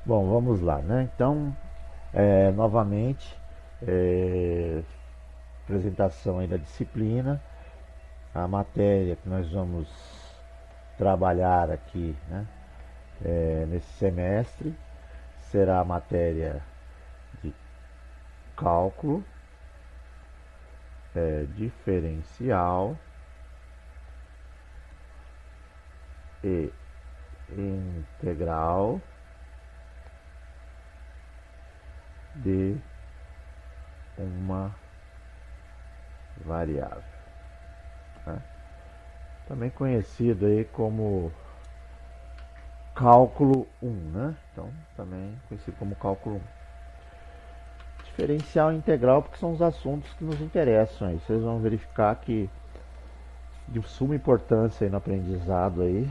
Bom, vamos lá, né? Então, novamente, é, apresentação aí da disciplina, a matéria que nós vamos trabalhar aqui, né, nesse semestre, será a matéria de cálculo, diferencial e integral de uma variável, né? Também conhecido aí como cálculo 1, né? Então, também conhecido como cálculo 1. Diferencial e integral, porque são os assuntos que nos interessam aí. Vocês vão verificar que de suma importância aí no aprendizado aí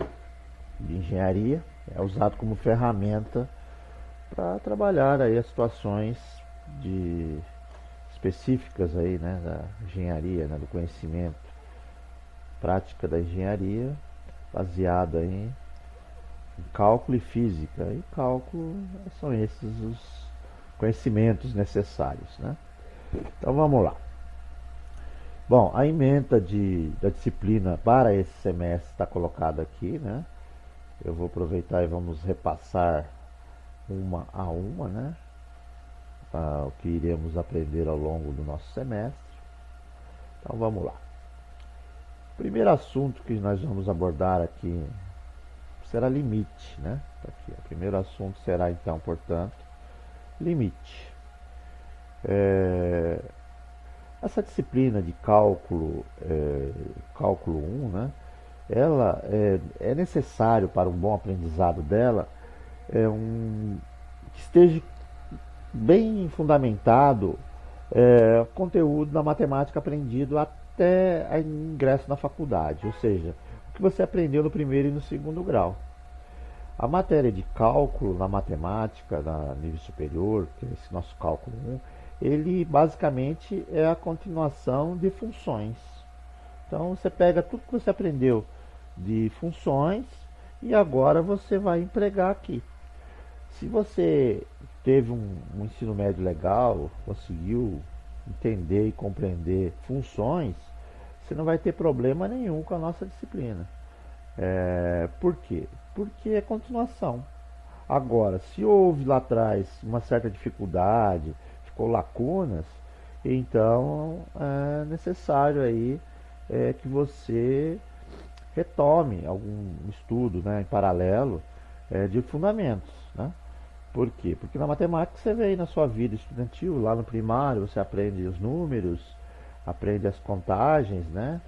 de engenharia, é usado como ferramenta para trabalhar aí as situações de específicas aí, né, da engenharia, né, do conhecimento, prática da engenharia, baseada em cálculo e física. E cálculo são esses os conhecimentos necessários, né? Então vamos lá. Bom, a ementa da disciplina para esse semestre está colocada aqui, né? Eu vou aproveitar e vamos repassar uma a uma, né? O que iremos aprender ao longo do nosso semestre. Então vamos lá. O primeiro assunto que nós vamos abordar aqui será limite, né? Tá aqui, o primeiro assunto será então, portanto, limite. É, Essa disciplina de cálculo 1, né? Ela é necessário para um bom aprendizado dela que esteja bem fundamentado conteúdo da matemática aprendido até o ingresso na faculdade, ou seja, o que você aprendeu no primeiro e no segundo grau. A matéria de cálculo na matemática, na nível superior, que é esse nosso cálculo 1, ele basicamente é a continuação de funções. Então você pega tudo que você aprendeu de funções e agora você vai empregar aqui. Se você teve um ensino médio legal, conseguiu entender e compreender funções, você não vai ter problema nenhum com a nossa disciplina. Por quê? Porque é continuação. Agora, se houve lá atrás uma certa dificuldade, ficou lacunas, então é necessário aí que você retome algum estudo, né, em paralelo de fundamentos, né? Por quê? Porque na matemática você vê aí na sua vida estudantil, lá no primário, você aprende os números, aprende as contagens, né?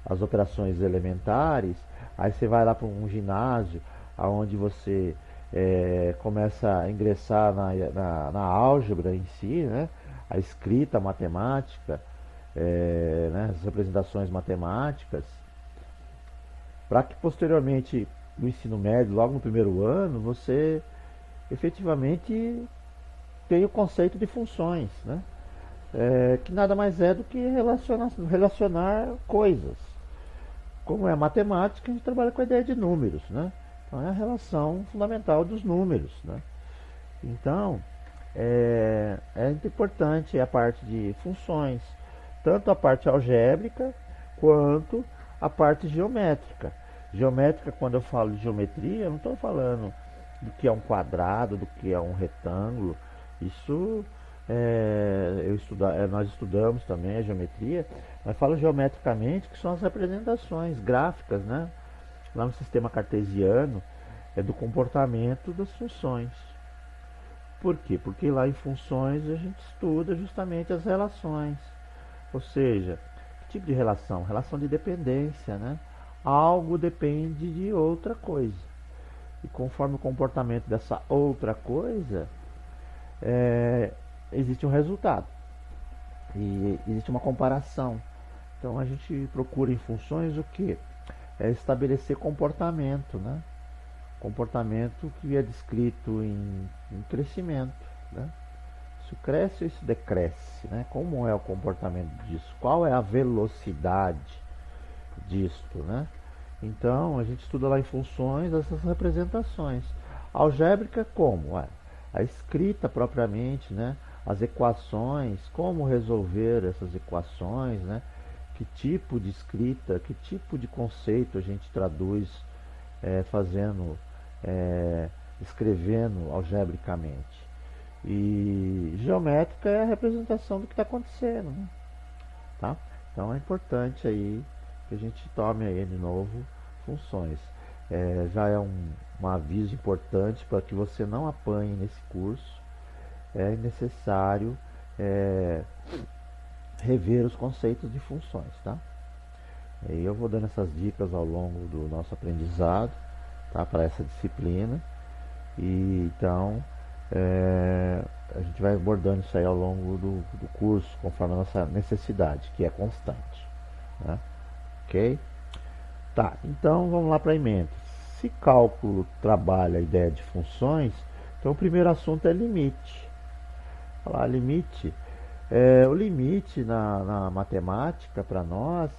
As operações elementares. Aí você vai lá para um ginásio, onde você começa a ingressar na álgebra em si, né? A escrita matemática, né? As representações matemáticas, para que posteriormente no ensino médio, logo no primeiro ano, você efetivamente tem o conceito de funções, né? Que nada mais é do que relacionar coisas. Como é a matemática, a gente trabalha com a ideia de números, né? Então é a relação fundamental dos números, né? Então é importante a parte de funções, tanto a parte algébrica quanto a parte geométrica. Geométrica, quando eu falo de geometria, eu não estou falando do que é um quadrado, do que é um retângulo. Isso nós estudamos também a geometria, mas falo geometricamente que são as representações gráficas, né? Lá no sistema cartesiano é do comportamento das funções. Por quê? Porque lá em funções a gente estuda justamente as relações. Ou seja, que tipo de relação? Relação de dependência, né? Algo depende de outra coisa. E conforme o comportamento dessa outra coisa, é, existe um resultado. E existe uma comparação. Então a gente procura em funções o que? É estabelecer comportamento, né? Comportamento que é descrito em crescimento, né? Isso cresce ou isso decresce, né? Como é o comportamento disso? Qual é a velocidade disto, né? Então a gente estuda lá em funções essas representações. Algébrica como? A escrita propriamente, né? As equações, como resolver essas equações, né? Que tipo de escrita, que tipo de conceito a gente traduz fazendo, é, escrevendo algebricamente. E geométrica é a representação do que está acontecendo, né? Tá? Então é importante aí que a gente tome aí de novo funções. Já é um aviso importante para que você não apanhe nesse curso. É necessário é, rever os conceitos de funções, tá? E eu vou dando essas dicas ao longo do nosso aprendizado, tá? Para essa disciplina. E então a gente vai abordando isso aí ao longo do curso, conforme a nossa necessidade, que é constante, né? Ok? Tá, então vamos lá para a ementa. Se cálculo trabalha a ideia de funções, então o primeiro assunto é limite. Falar limite. O limite na matemática, para nós,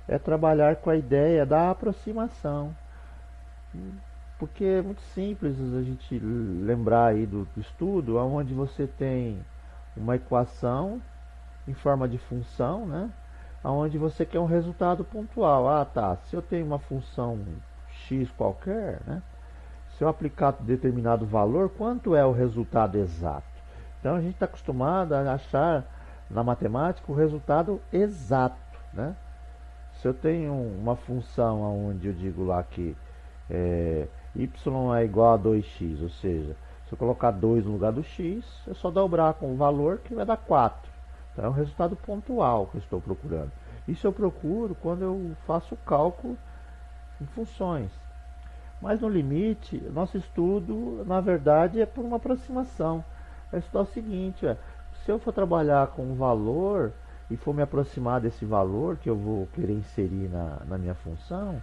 é trabalhar com a ideia da aproximação. Porque é muito simples a gente lembrar aí do estudo, onde você tem uma equação em forma de função, né? Onde você quer um resultado pontual. Ah, tá. Se eu tenho uma função x qualquer, né? Se eu aplicar determinado valor, quanto é o resultado exato? Então a gente está acostumado a achar na matemática o resultado exato, né? Se eu tenho uma função onde eu digo lá que y é igual a 2x, ou seja, se eu colocar 2 no lugar do x, é só dobrar com o valor que vai dar 4. Então é um resultado pontual que eu estou procurando. Isso eu procuro quando eu faço o cálculo em funções. Mas no limite, nosso estudo, na verdade, é por uma aproximação. É estudar o seguinte, se eu for trabalhar com um valor e for me aproximar desse valor que eu vou querer inserir na minha função,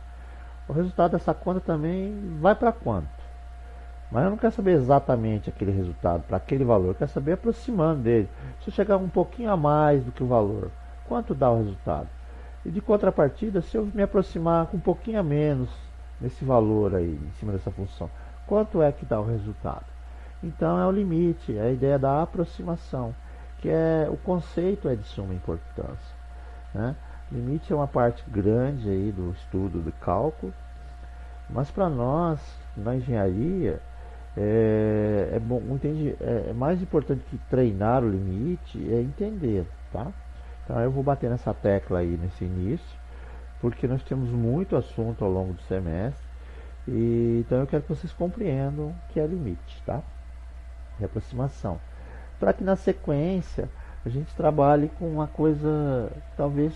o resultado dessa conta também vai para quanto? Mas eu não quero saber exatamente aquele resultado, para aquele valor, eu quero saber aproximando dele. Se eu chegar um pouquinho a mais do que o valor, quanto dá o resultado? E de contrapartida, se eu me aproximar com um pouquinho a menos nesse valor aí, em cima dessa função, quanto é que dá o resultado? Então é o limite, é a ideia da aproximação, que é o conceito é de suma importância, né? Limite é uma parte grande aí do estudo do cálculo, mas para nós, na engenharia, bom, é mais importante que treinar o limite é entender, tá? Então eu vou bater nessa tecla aí nesse início, porque nós temos muito assunto ao longo do semestre, e então eu quero que vocês compreendam o que é limite, tá? De aproximação. Para que na sequência a gente trabalhe com uma coisa, talvez,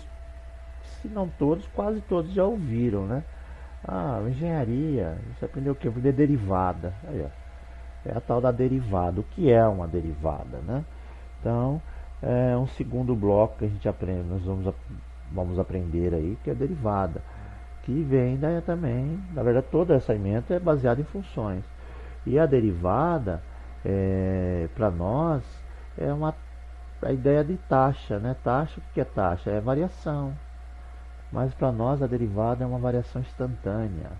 se não todos, quase todos já ouviram, né? Engenharia, você aprendeu o que? Aprender derivada. Aí, ó. É a tal da derivada. O que é uma derivada, né? Então, é um segundo bloco que a gente aprende, nós vamos aprender aí, que é a derivada. Que vem também, na verdade, toda essa ementa é baseada em funções. E a derivada, para nós, é a ideia de taxa, né? Taxa, o que é taxa? É variação. Mas para nós a derivada é uma variação instantânea.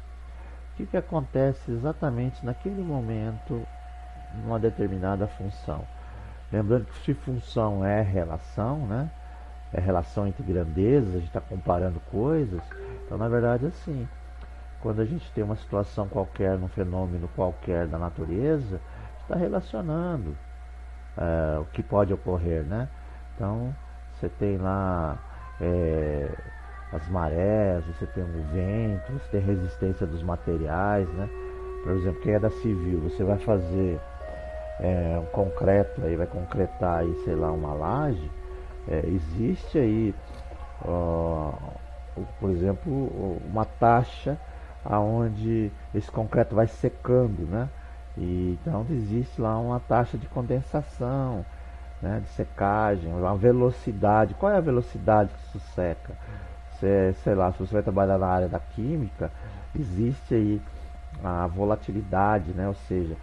O que acontece exatamente naquele momento numa determinada função? Lembrando que se função é relação, né? É relação entre grandezas, a gente está comparando coisas. Então, na verdade, assim, quando a gente tem uma situação qualquer, um fenômeno qualquer da natureza, está relacionando o que pode ocorrer, né? Então, você tem lá as marés, você tem o vento, você tem a resistência dos materiais, né? Por exemplo, quem é da civil, você vai fazer um concreto, aí vai concretar aí, sei lá, uma laje, existe aí, por exemplo, uma taxa aonde esse concreto vai secando, né? E então existe lá uma taxa de condensação, né, de secagem, uma velocidade. Qual é a velocidade que isso seca? Sei lá, se você vai trabalhar na área da química, existe aí a volatilidade, né? Ou seja,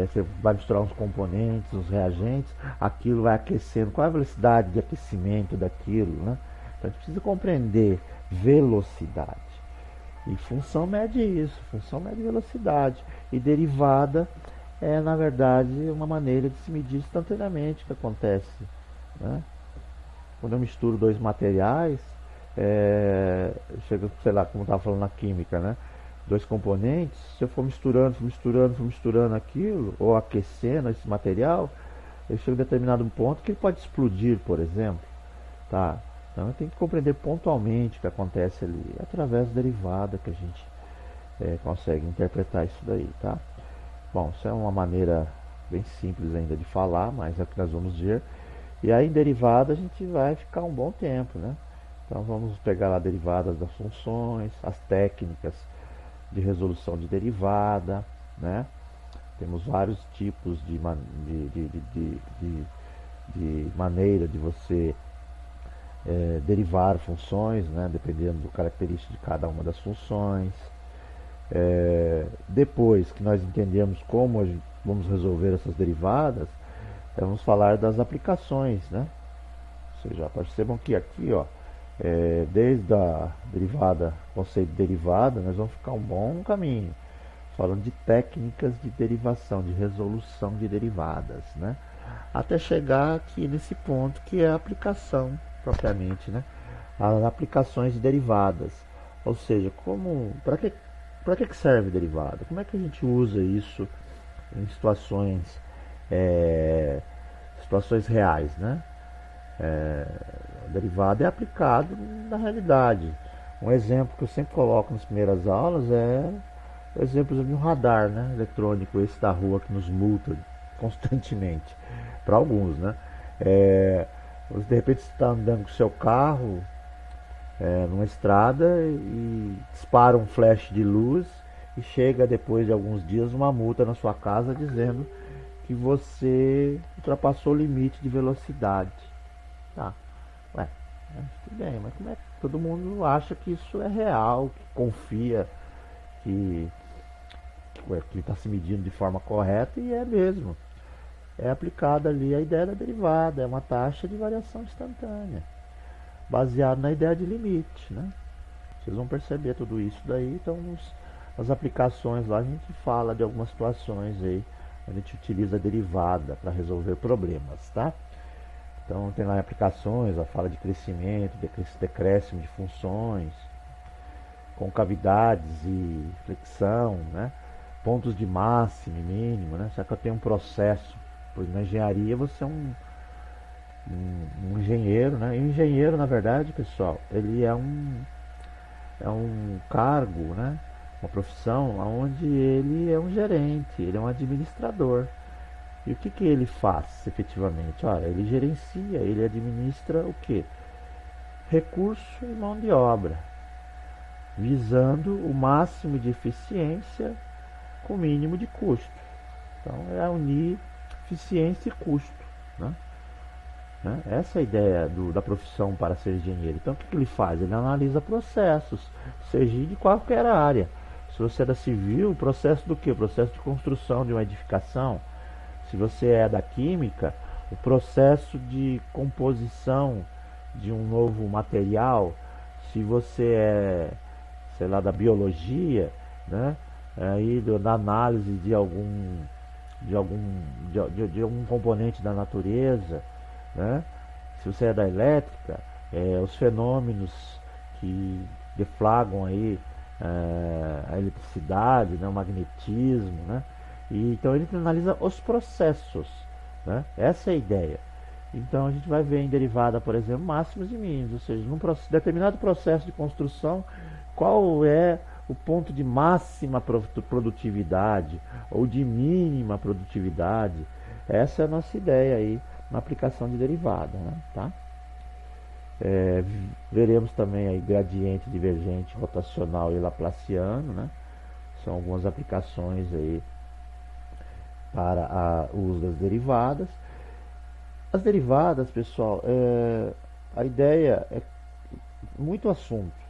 você vai misturar uns componentes, uns reagentes, aquilo vai aquecendo. Qual é a velocidade de aquecimento daquilo, né? Então a gente precisa compreender velocidade. E função mede isso, função mede velocidade. E derivada é, na verdade, uma maneira de se medir instantaneamente o que acontece, né? Quando eu misturo dois materiais, chega, sei lá, como eu estava falando na química, né? Dois componentes, se eu for misturando, for misturando aquilo, ou aquecendo esse material, ele chega a determinado ponto que ele pode explodir, por exemplo, tá? Então eu tenho que compreender pontualmente o que acontece ali, através da derivada que a gente consegue interpretar isso daí, tá? Bom, isso é uma maneira bem simples ainda de falar, mas é o que nós vamos ver. E aí em derivada a gente vai ficar um bom tempo, né? Então vamos pegar lá derivadas das funções, as técnicas de resolução de derivada, né? Temos vários tipos de maneira de você derivar funções, né? Dependendo do característico de cada uma das funções. Depois que nós entendemos como vamos resolver essas derivadas, vamos falar das aplicações, né? Ou seja, percebam que aqui, ó, desde a derivada, conceito de derivada, nós vamos ficar um bom caminho, falando de técnicas de derivação, de resolução de derivadas, né? Até chegar aqui nesse ponto que é a aplicação propriamente, né? As aplicações de derivadas, ou seja, como, para que serve derivada? Como é que a gente usa isso em situações reais, né? A derivada é aplicado na realidade. Um exemplo que eu sempre coloco nas primeiras aulas é o exemplo de um radar, né, eletrônico, esse da rua que nos multa constantemente, para alguns, né? Você, de repente você está andando com o seu carro numa estrada e dispara um flash de luz e chega depois de alguns dias uma multa na sua casa dizendo que você ultrapassou o limite de velocidade. Tá, ué, tudo bem, mas como é que todo mundo acha que isso é real, que confia que está se medindo de forma correta e é mesmo. É aplicada ali a ideia da derivada, é uma taxa de variação instantânea, baseado na ideia de limite, né? Vocês vão perceber tudo isso daí, então nas aplicações lá a gente fala de algumas situações aí, a gente utiliza a derivada para resolver problemas, tá? Então tem lá aplicações, a fala de crescimento, decréscimo de funções, concavidades e flexão, né? Pontos de máximo e mínimo, né? Será que eu tenho um processo? Pois na engenharia você é um engenheiro, né? E o engenheiro, na verdade, pessoal, ele é um cargo, né? Uma profissão onde ele é um gerente, ele é um administrador. E o que ele faz efetivamente? Olha, ele gerencia, ele administra o que? Recurso e mão de obra, visando o máximo de eficiência com o mínimo de custo. Então é unir eficiência e custo, né? Essa é a ideia da profissão para ser engenheiro. Então o que ele faz? Ele analisa processos, seja de qualquer área. Se você é da civil, processo do que? O processo de construção de uma edificação. Se você é da química, o processo de composição de um novo material. Se você é, sei lá, da biologia, né? Aí da análise de algum de algum componente da natureza, né? Se você é da elétrica, os fenômenos que deflagram aí a eletricidade, né? O magnetismo, né? E, então ele analisa os processos, né? Essa é a ideia. Então a gente vai ver em derivada, por exemplo, máximos e mínimos, ou seja, num determinado processo de construção, qual é o ponto de máxima produtividade ou de mínima produtividade. Essa é a nossa ideia aí na aplicação de derivada, né? Tá? Veremos também aí gradiente divergente rotacional e laplaciano, né? São algumas aplicações aí para o uso das derivadas. As derivadas, pessoal, a ideia é muito assunto.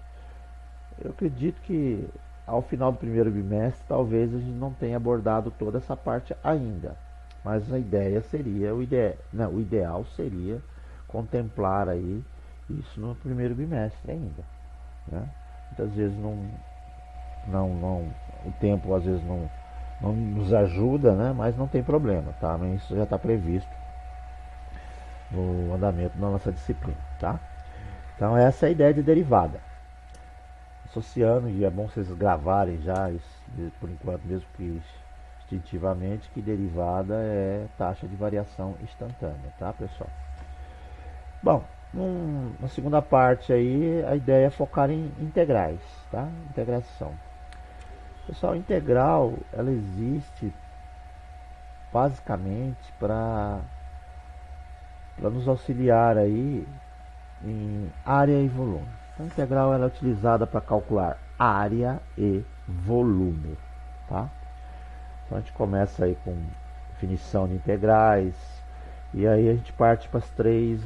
Eu acredito que ao final do primeiro bimestre talvez a gente não tenha abordado toda essa parte ainda. Mas a ideia seria, o ideal seria contemplar aí isso no primeiro bimestre ainda, né? Muitas vezes o tempo às vezes não nos ajuda, né? Mas não tem problema, tá? Mas isso já está previsto no andamento da nossa disciplina, tá? Então essa é a ideia de derivada. Associando, e é bom vocês gravarem já, por enquanto, mesmo que instintivamente, que derivada é taxa de variação instantânea, tá, pessoal? Bom, na segunda parte aí, a ideia é focar em integrais, tá? Integração. Pessoal, integral, ela existe basicamente para nos auxiliar aí em área e volume. Então, a integral ela é utilizada para calcular área e volume, tá? Então, a gente começa aí com definição de integrais, e aí a gente parte para as três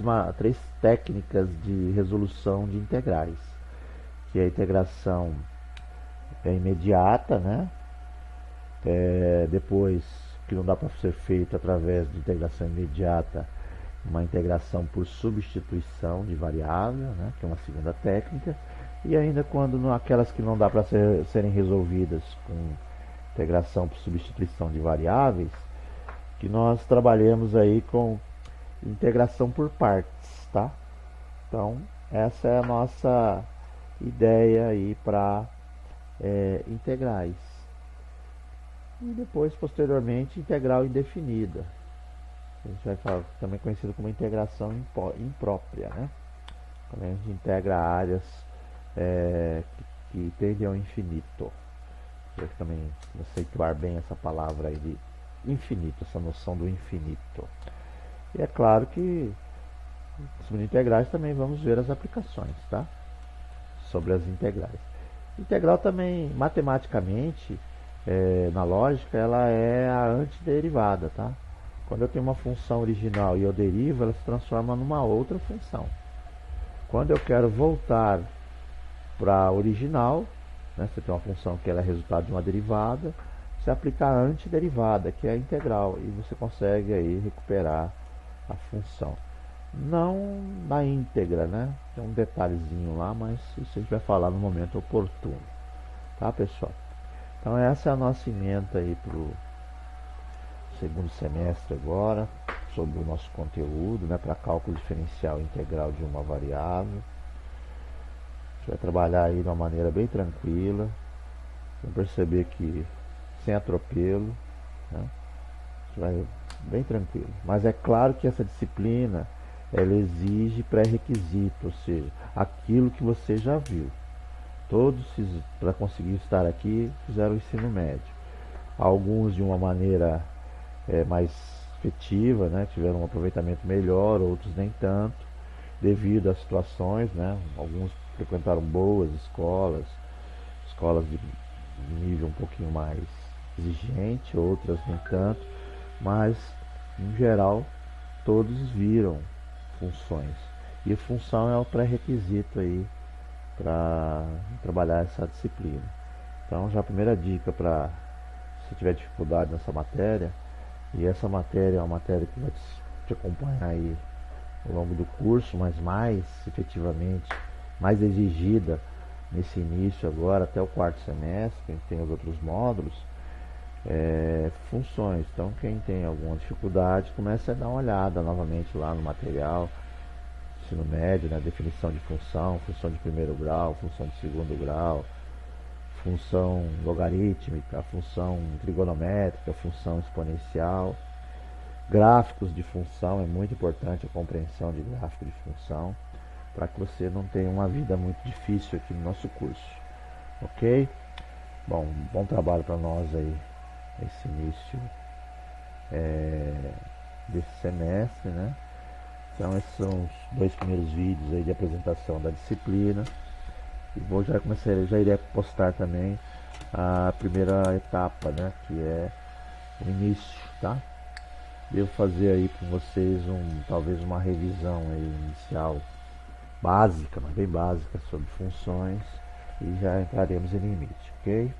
técnicas de resolução de integrais, que é a integração imediata, né? Depois, que não dá para ser feito através de integração imediata, uma integração por substituição de variável, né? Que é uma segunda técnica. E ainda quando aquelas que não dá para serem resolvidas com integração por substituição de variáveis, que nós trabalhamos aí com integração por partes, tá? Então, essa é a nossa ideia aí para integrais. E depois, posteriormente, integral indefinida. A gente vai falar também conhecido como integração imprópria, né? Quando a gente integra áreas que tendem ao infinito. Eu também conceituar bem essa palavra aí de infinito, essa noção do infinito. E é claro que sobre integrais também vamos ver as aplicações, tá? Sobre as integrais. Integral também, matematicamente, na lógica, ela é a antiderivada, tá? Quando eu tenho uma função original e eu derivo, ela se transforma numa outra função. Quando eu quero voltar para a original, né, você tem uma função que ela é resultado de uma derivada, você aplica a antiderivada, que é a integral, e você consegue aí recuperar a função. Não na íntegra, né? Tem um detalhezinho lá, mas isso a gente vai falar no momento oportuno. Tá, pessoal? Então essa é a nossa ementa aí para o segundo semestre agora, sobre o nosso conteúdo, né? Para cálculo diferencial integral de uma variável. A gente vai trabalhar aí de uma maneira bem tranquila. Vão perceber que sem atropelo, né? A gente vai bem tranquilo. Mas é claro que essa disciplina ela exige pré-requisito, ou seja, aquilo que você já viu. Todos, para conseguir estar aqui, fizeram o ensino médio. Alguns de uma maneira mais efetiva, né? Tiveram um aproveitamento melhor, outros nem tanto, devido às situações, né? Alguns frequentaram boas escolas, escolas de nível um pouquinho mais exigente, outras nem tanto, mas, em geral, todos viram funções. E a função é o pré-requisito aí para trabalhar essa disciplina. Então, já a primeira dica para se tiver dificuldade nessa matéria, e essa matéria é uma matéria que vai te acompanhar aí ao longo do curso, mas mais efetivamente, mais exigida nesse início agora, até o quarto semestre, que a gente tem os outros módulos, funções. Então, quem tem alguma dificuldade, comece a dar uma olhada novamente lá no material, ensino médio, né? Definição de função, função de primeiro grau, função de segundo grau, função logarítmica, função trigonométrica, função exponencial, gráficos de função, é muito importante a compreensão de gráfico de função, para que você não tenha uma vida muito difícil aqui no nosso curso, ok? Bom trabalho para nós aí, esse início desse semestre, né? Então esses são os dois primeiros vídeos aí de apresentação da disciplina. E já irei postar também a primeira etapa, né? Que é o início, tá? Devo fazer aí com vocês talvez uma revisão aí inicial básica, mas bem básica, sobre funções, e já entraremos em limite, ok?